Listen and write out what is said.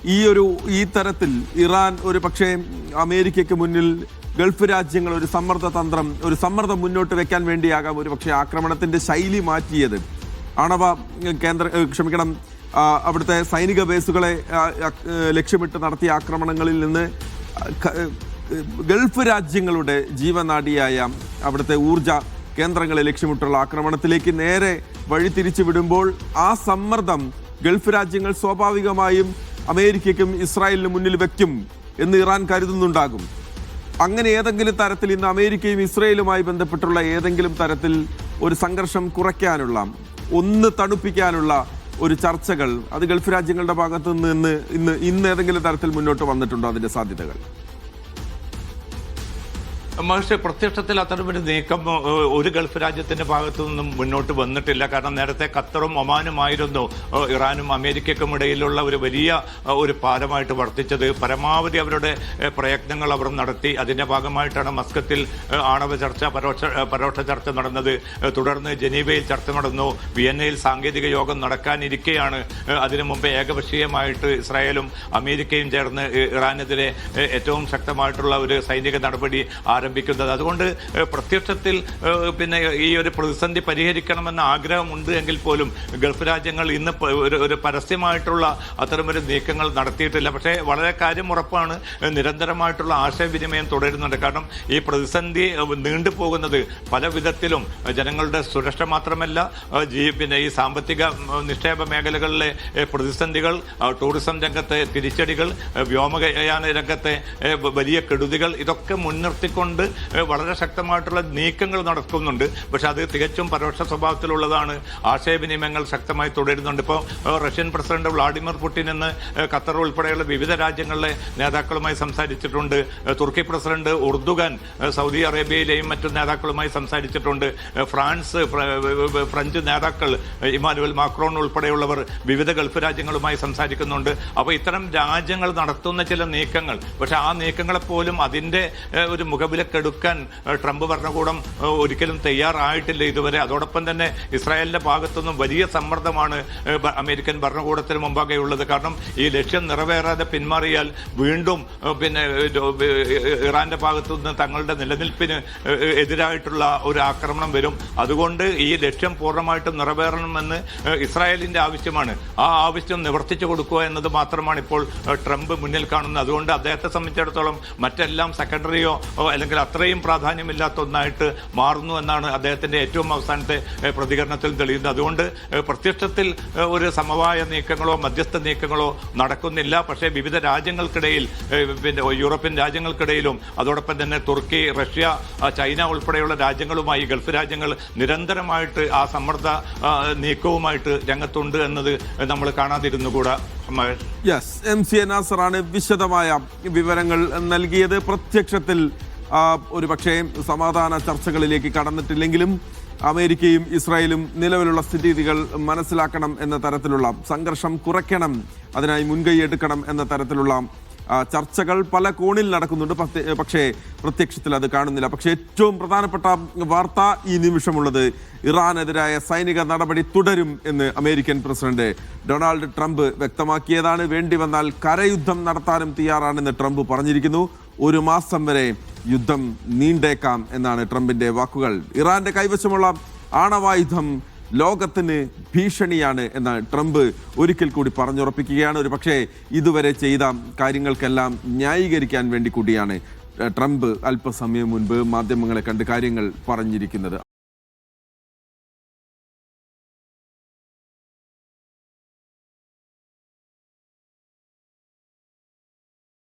ഈ തരത്തിൽ ഇറാൻ ഒരു പക്ഷേ അമേരിക്കയ്ക്ക് മുന്നിൽ ഗൾഫ് രാജ്യങ്ങൾ ഒരു സമ്മർദ്ദം മുന്നോട്ട് വെക്കാൻ വേണ്ടിയാകാം ഒരു പക്ഷേ ആക്രമണത്തിന്റെ ശൈലി മാറ്റിയത്. അവിടുത്തെ സൈനിക ബേസുകളെ ലക്ഷ്യമിട്ട് നടത്തിയ ആക്രമണങ്ങളിൽ നിന്ന് ഗൾഫ് രാജ്യങ്ങളുടെ ജീവനാഡിയായ അവിടുത്തെ ഊർജ കേന്ദ്രങ്ങളെ ലക്ഷ്യമിട്ടുള്ള ആക്രമണത്തിലേക്ക് നേരെ വഴിതിരിച്ചു വിടുമ്പോൾ ആ സമ്മർദ്ദം ഗൾഫ് രാജ്യങ്ങൾ സ്വാഭാവികമായും അമേരിക്കയ്ക്കും ഇസ്രായേലിനും മുന്നിൽ വെക്കും എന്ന് ഇറാൻ കരുതുന്നുണ്ടാകും. അങ്ങനെ ഏതെങ്കിലും തരത്തിൽ ഇന്ന് അമേരിക്കയും ഇസ്രായേലുമായി ബന്ധപ്പെട്ടുള്ള ഏതെങ്കിലും തരത്തിൽ ഒരു സംഘർഷം കുറയ്ക്കാനുള്ള, ഒന്ന് തണുപ്പിക്കാനുള്ള ഒരു ചർച്ചകൾ അത് ഗൾഫ് രാജ്യങ്ങളുടെ ഭാഗത്തു നിന്ന് ഇന്ന് ഏതെങ്കിലും തരത്തിൽ മുന്നോട്ട് വന്നിട്ടുണ്ടോ? അതിന്റെ സാധ്യതകൾ മഹർഷി, പ്രത്യക്ഷത്തിൽ അത്തരമൊരു നീക്കം ഒരു ഗൾഫ് രാജ്യത്തിന്റെ ഭാഗത്തു നിന്നും മുന്നോട്ട് വന്നിട്ടില്ല. കാരണം നേരത്തെ ഖത്തറും ഒമാനുമായിരുന്നു ഇറാനും അമേരിക്കയ്ക്കും ഇടയിലുള്ള ഒരു വലിയ ഒരു പാലമായിട്ട് വർത്തിച്ചത്. പരമാവധി അവരുടെ പ്രയത്നങ്ങൾ അവർ നടത്തി. അതിന്റെ ഭാഗമായിട്ടാണ് മസ്കത്തിൽ ആണവ ചർച്ച, പരോക്ഷ ചർച്ച നടന്നത്. തുടർന്ന് ജനീവയിൽ ചർച്ച നടന്നു. വിയന്നയിൽ സാങ്കേതിക യോഗം നടക്കാനിരിക്കെയാണ് അതിനു മുമ്പ് ഏകപക്ഷീയമായിട്ട് ഇസ്രായേലും അമേരിക്കയും ചേർന്ന് ഇറാനെതിരെ ഏറ്റവും ശക്തമായിട്ടുള്ള ഒരു സൈനിക നടപടി ആരംഭിക്കുന്നത്. അതുകൊണ്ട് പ്രത്യക്ഷത്തിൽ പിന്നെ ഈ ഒരു പ്രതിസന്ധി പരിഹരിക്കണമെന്ന ആഗ്രഹമുണ്ട് എങ്കിൽ പോലും ഗൾഫ് രാജ്യങ്ങൾ ഇന്ന് ഒരു പരസ്യമായിട്ടുള്ള അത്തരമൊരു നീക്കങ്ങൾ നടത്തിയിട്ടില്ല. പക്ഷേ വളരെ കാര്യം ഉറപ്പാണ്, നിരന്തരമായിട്ടുള്ള ആശയവിനിമയം തുടരുന്നുണ്ട്. കാരണം ഈ പ്രതിസന്ധി നീണ്ടുപോകുന്നത് പല വിധത്തിലും ജനങ്ങളുടെ സുരക്ഷ മാത്രമല്ല, പിന്നെ ഈ സാമ്പത്തിക നിക്ഷേപ മേഖലകളിലെ പ്രതിസന്ധികൾ, ടൂറിസം രംഗത്തെ തിരിച്ചടികൾ, വ്യോമയാന രംഗത്തെ വലിയ കെടുതികൾ, ഇതൊക്കെ മുൻനിർത്തിക്കൊണ്ട് വളരെ ശക്തമായിട്ടുള്ള നീക്കങ്ങൾ നടക്കുന്നുണ്ട്. പക്ഷെ അത് തികച്ചും പരോക്ഷ സ്വഭാവത്തിലുള്ളതാണ്. ആശയവിനിമയങ്ങൾ ശക്തമായി തുടരുന്നുണ്ട്. ഇപ്പോൾ റഷ്യൻ പ്രസിഡന്റ് വ്ളാഡിമിർ പുടിൻ ഇന്ന് ഖത്തർ ഉൾപ്പെടെയുള്ള വിവിധ രാജ്യങ്ങളിലെ നേതാക്കളുമായി സംസാരിച്ചിട്ടുണ്ട്. തുർക്കി പ്രസിഡന്റ് ഉർദുഗാൻ സൗദി അറേബ്യയിലെയും മറ്റു നേതാക്കളുമായി സംസാരിച്ചിട്ടുണ്ട്. ഫ്രഞ്ച് നേതാക്കൾ ഇമാനുവൽ മാക്രോൺ ഉൾപ്പെടെയുള്ളവർ വിവിധ ഗൾഫ് രാജ്യങ്ങളുമായി സംസാരിക്കുന്നുണ്ട്. അപ്പോൾ ഇത്തരം രാജ്യങ്ങൾ നടത്തുന്ന ചില നീക്കങ്ങൾ, പക്ഷെ ആ നീക്കങ്ങളെപ്പോലും അതിൻ്റെ ഒരു മുഖവിലക്കെടുക്കാൻ ട്രംപ് ഭരണകൂടം ഒരിക്കലും തയ്യാറായിട്ടില്ല ഇതുവരെ. അതോടൊപ്പം തന്നെ ഇസ്രായേലിന്റെ ഭാഗത്തുനിന്നും വലിയ സമ്മർദ്ദമാണ് അമേരിക്കൻ ഭരണകൂടത്തിന് മുമ്പാകെയുള്ളത്. കാരണം ഈ ലക്ഷ്യം നിറവേറാതെ പിന്മാറിയാൽ വീണ്ടും പിന്നെ ഇറാന്റെ ഭാഗത്തുനിന്ന് തങ്ങളുടെ നിലനിൽപ്പിന് എതിരായിട്ടുള്ള ഒരു ആക്രമണം വരും. അതുകൊണ്ട് ഈ ലക്ഷ്യം പൂർണ്ണമായിട്ടും നിറവേറണമെന്ന് ഇസ്രായേലിന്റെ ആവശ്യമാണ്. ആ ആവശ്യം നിവർത്തിച്ചു കൊടുക്കുക എന്നത് മാത്രമാണ് ഇപ്പോൾ ട്രംപ് മുന്നിൽ കാണുന്നത്. അതുകൊണ്ട് അദ്ദേഹത്തെ സംബന്ധിച്ചിടത്തോളം മറ്റെല്ലാം സെക്കൻഡറിയോ അല്ലെങ്കിൽ അത്രയും പ്രാധാന്യമില്ലാത്ത ഒന്നായിട്ട് മാറുന്നു എന്നാണ് അദ്ദേഹത്തിന്റെ ഏറ്റവും അവസാനത്തെ പ്രതികരണത്തിൽ തെളിയുന്നത്. അതുകൊണ്ട് പ്രത്യക്ഷത്തിൽ ഒരു സമവായ നീക്കങ്ങളോ മധ്യസ്ഥ നീക്കങ്ങളോ നടക്കുന്നില്ല. പക്ഷേ വിവിധ രാജ്യങ്ങൾക്കിടയിൽ, പിന്നെ യൂറോപ്യൻ രാജ്യങ്ങൾക്കിടയിലും അതോടൊപ്പം തന്നെ തുർക്കി, റഷ്യ, ചൈന ഉൾപ്പെടെയുള്ള രാജ്യങ്ങളുമായി ഗൾഫ് രാജ്യങ്ങൾ നിരന്തരമായിട്ട് ആ സമ്മർദ്ദ നീക്കവുമായിട്ട് രംഗത്തുണ്ട് എന്നത് നമ്മൾ കാണാതിരുന്നുകൂടാ. MC നാസറാണ് വിശദമായ വിവരങ്ങൾ നൽകിയത്. പ്രത്യക്ഷത്തിൽ ഒരു പക്ഷേ സമാധാന ചർച്ചകളിലേക്ക് കടന്നിട്ടില്ലെങ്കിലും അമേരിക്കയും ഇസ്രായേലും നിലവിലുള്ള സ്ഥിതിഗതികൾ മനസ്സിലാക്കണം എന്ന തരത്തിലുള്ള, സംഘർഷം കുറയ്ക്കണം, അതിനായി മുൻകൈ എടുക്കണം എന്ന തരത്തിലുള്ള ചർച്ചകൾ പല കോണിൽ നടക്കുന്നുണ്ട്. പക്ഷേ പ്രത്യക്ഷത്തിൽ അത് കാണുന്നില്ല. പക്ഷേ ഏറ്റവും പ്രധാനപ്പെട്ട വാർത്ത ഈ നിമിഷമുള്ളത് ഇറാനെതിരായ സൈനിക നടപടി തുടരും എന്ന് അമേരിക്കൻ പ്രസിഡന്റ് ഡൊണാൾഡ് ട്രംപ് വ്യക്തമാക്കിയതാണ്. വേണ്ടി വന്നാൽ കരയുദ്ധം നടത്താനും തയ്യാറാണെന്ന് ട്രംപ് പറഞ്ഞിരിക്കുന്നു. 1 മാസം വരെ യുദ്ധം നീണ്ടേക്കാം എന്നാണ് ട്രംപിന്റെ വാക്കുകൾ. ഇറാന്റെ കൈവശമുള്ള ആണവായുധം ലോകത്തിന് ഭീഷണിയാണ് എന്ന് ട്രംപ് ഒരിക്കൽ കൂടി പറഞ്ഞുറപ്പിക്കുകയാണ്. ഒരു പക്ഷേ ഇതുവരെ ചെയ്ത കാര്യങ്ങൾക്കെല്ലാം ന്യായീകരിക്കാൻ വേണ്ടി കൂടിയാണ് ട്രംപ് അല്പസമയം മുൻപ് മാധ്യമങ്ങളെ കണ്ട് കാര്യങ്ങൾ പറഞ്ഞിരിക്കുന്നത്.